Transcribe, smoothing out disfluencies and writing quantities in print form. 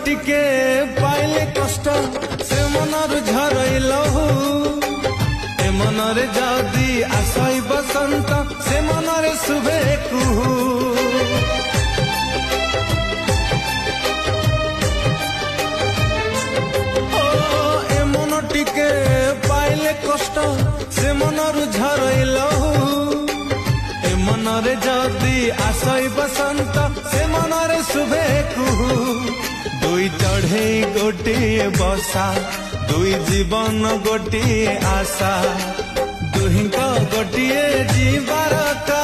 টিকে পাইলে কষ্ট সে মনর ঝরই লহু এ মনরে যদি আসই বসন্ত সে মনরে শুভে কুহু ও এ মন টিকে পাইলে কষ্ট সে মনর ঝরই লহু এ মনরে যদি আসই বসন্ত সে মনরে শুভে কুহু দুই চढ़ई गोटिए बसा दुई जीवन गोटिए आशा दुहिंक गोटिए जीवार का